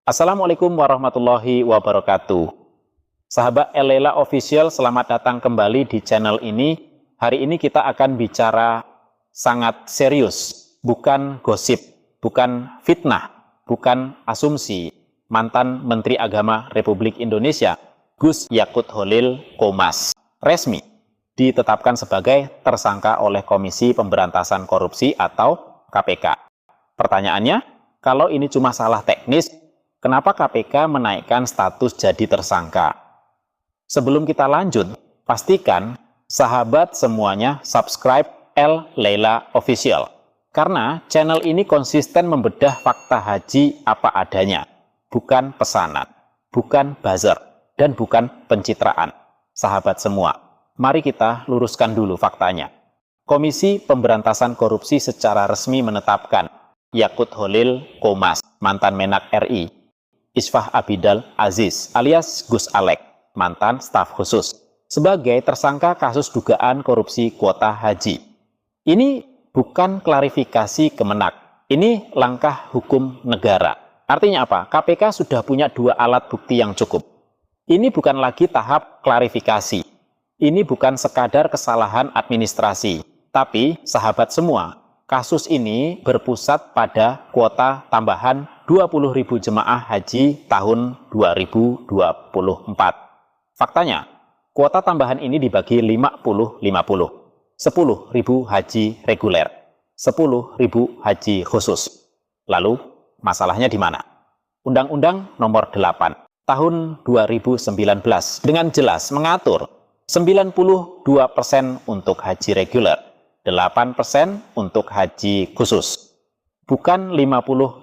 Assalamualaikum warahmatullahi wabarakatuh. Sahabat Elela Official, selamat datang kembali di channel ini. Hari ini kita akan bicara sangat serius, bukan gosip, bukan fitnah, bukan asumsi. Mantan Menteri Agama Republik Indonesia, Gus Yakut Cholil Qomas, resmi ditetapkan sebagai tersangka oleh Komisi Pemberantasan Korupsi atau KPK. Pertanyaannya, kalau ini cuma salah teknis, kenapa KPK menaikkan status jadi tersangka? Sebelum kita lanjut, pastikan sahabat semuanya subscribe Elela Official. Karena channel ini konsisten membedah fakta haji apa adanya, bukan pesanan, bukan buzzer, dan bukan pencitraan. Sahabat semua, mari kita luruskan dulu faktanya. Komisi Pemberantasan Korupsi secara resmi menetapkan Yakut Cholil Qomas, mantan Menak RI, Isfah Abidal Aziz alias Gus Alek, mantan staf khusus, sebagai tersangka kasus dugaan korupsi kuota haji. Ini bukan klarifikasi Kemenak, ini langkah hukum negara. Artinya apa? KPK sudah punya dua alat bukti yang cukup. Ini bukan lagi tahap klarifikasi. Ini bukan sekadar kesalahan administrasi. Tapi, sahabat semua, kasus ini berpusat pada kuota tambahan 20.000 jemaah haji tahun 2024. Faktanya, kuota tambahan ini dibagi 50-50. 10.000 haji reguler, 10.000 haji khusus. Lalu, masalahnya di mana? Undang-Undang Nomor 8 Tahun 2019 dengan jelas mengatur 92% untuk haji reguler, 8% untuk haji khusus. Bukan 50-50,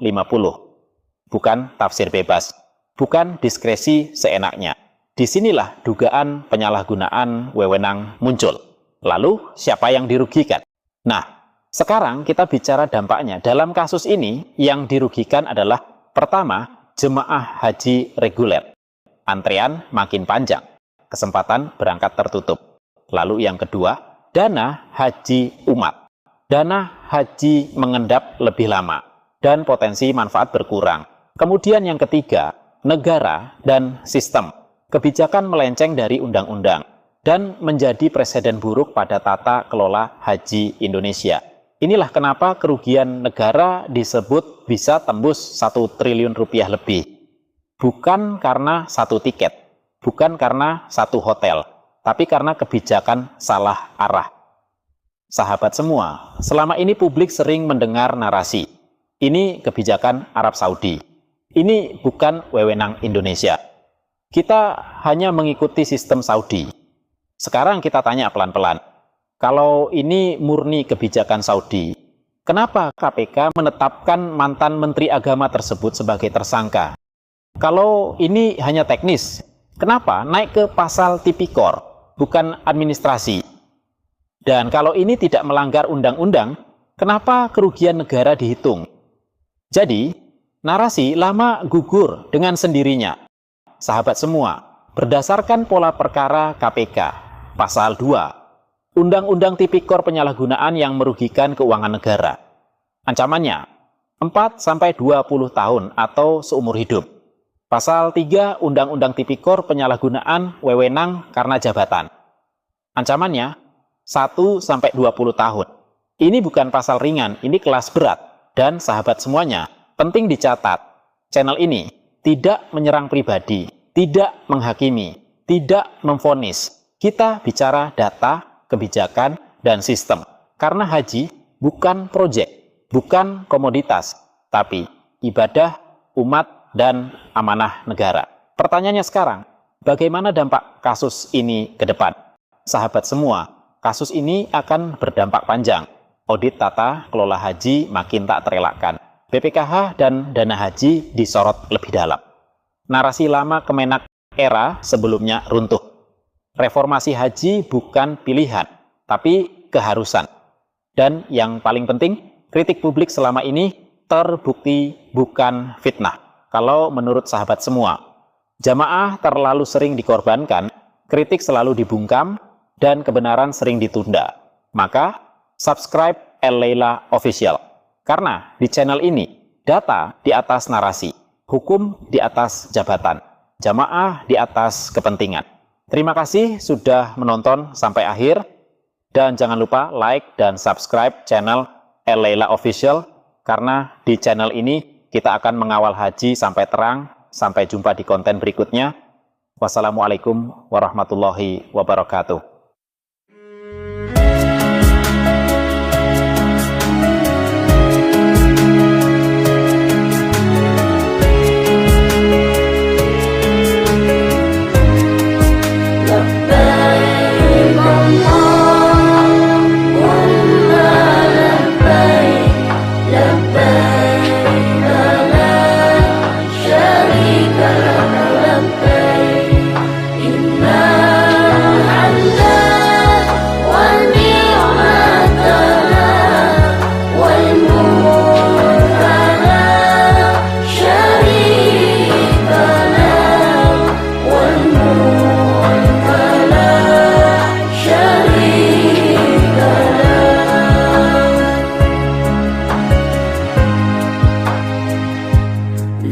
bukan tafsir bebas, bukan diskresi seenaknya. Disinilah dugaan penyalahgunaan wewenang muncul. Lalu, siapa yang dirugikan? Nah, sekarang kita bicara dampaknya. Dalam kasus ini, yang dirugikan adalah pertama, jemaah haji reguler. Antrean makin panjang, kesempatan berangkat tertutup. Lalu yang kedua, dana haji umat. Dana haji mengendap lebih lama dan potensi manfaat berkurang. Kemudian yang ketiga, negara dan sistem. Kebijakan melenceng dari undang-undang dan menjadi presiden buruk pada tata kelola haji Indonesia. Inilah kenapa kerugian negara disebut bisa tembus 1 triliun rupiah lebih. Bukan karena satu tiket, bukan karena satu hotel, tapi karena kebijakan salah arah. Sahabat semua, selama ini publik sering mendengar narasi, ini kebijakan Arab Saudi, ini bukan wewenang Indonesia. Kita hanya mengikuti sistem Saudi. Sekarang kita tanya pelan-pelan, kalau ini murni kebijakan Saudi, kenapa KPK menetapkan mantan Menteri Agama tersebut sebagai tersangka? Kalau ini hanya teknis, kenapa naik ke pasal tipikor, bukan administrasi? Dan kalau ini tidak melanggar undang-undang, kenapa kerugian negara dihitung? Jadi, narasi lama gugur dengan sendirinya. Sahabat semua, berdasarkan pola perkara KPK, pasal 2, Undang-Undang Tipikor penyalahgunaan yang merugikan keuangan negara. Ancamannya 4-20 tahun atau seumur hidup. Pasal 3 Undang-Undang Tipikor penyalahgunaan wewenang karena jabatan. Ancamannya 1-20 tahun. Ini bukan pasal ringan, ini kelas berat. Dan sahabat semuanya, penting dicatat, channel ini tidak menyerang pribadi, tidak menghakimi, tidak memvonis. Kita bicara data, kebijakan, dan sistem. Karena haji bukan proyek, bukan komoditas, tapi ibadah, umat, dan amanah negara. Pertanyaannya sekarang, bagaimana dampak kasus ini ke depan? Sahabat semua, kasus ini akan berdampak panjang. Audit tata kelola haji makin tak terelakkan. BPKH dan dana haji disorot lebih dalam. Narasi lama Kemenak era sebelumnya runtuh. Reformasi haji bukan pilihan, tapi keharusan. Dan yang paling penting, kritik publik selama ini terbukti bukan fitnah. Kalau menurut sahabat semua, jamaah terlalu sering dikorbankan, kritik selalu dibungkam, dan kebenaran sering ditunda. Maka, subscribe Elela Official. Karena di channel ini, data di atas narasi, hukum di atas jabatan, jamaah di atas kepentingan. Terima kasih sudah menonton sampai akhir, dan jangan lupa like dan subscribe channel El-Laila Official, karena di channel ini kita akan mengawal haji sampai terang. Sampai jumpa di konten berikutnya. Wassalamualaikum warahmatullahi wabarakatuh.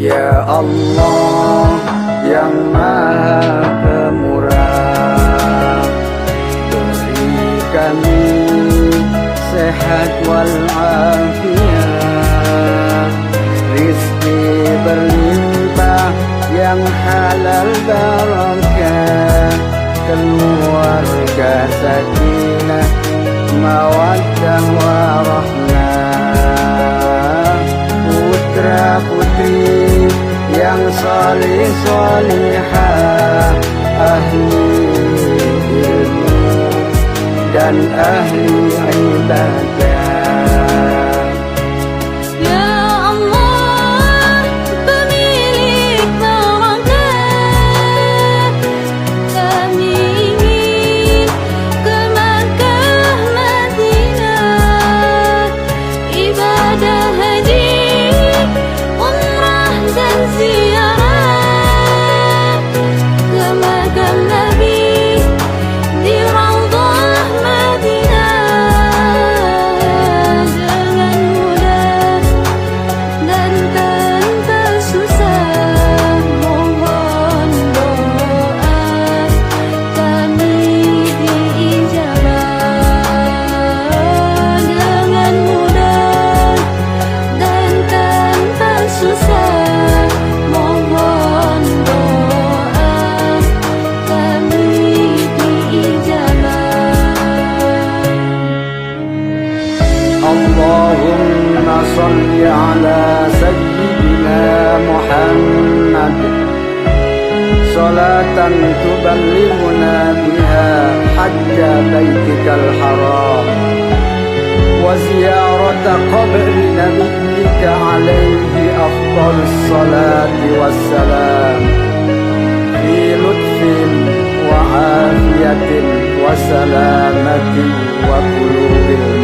Ya Allah yang Maha Pemurah, beri kami sehat walafiat, rizki berlimpah yang halal barakah, keluarga sakinah, mawaddah warahmah, putra putri yang salih salihah, ahli ilmu dan ahli ibadah. Allahumma salli ala sayyidina Muhammad salatan tuballighuna biha hajja baitikal haram wa ziyarata qabri nabiyyika alaihi afdalus salati wassalam fi lutfin wa afiyatin wa salamatin wa qulubil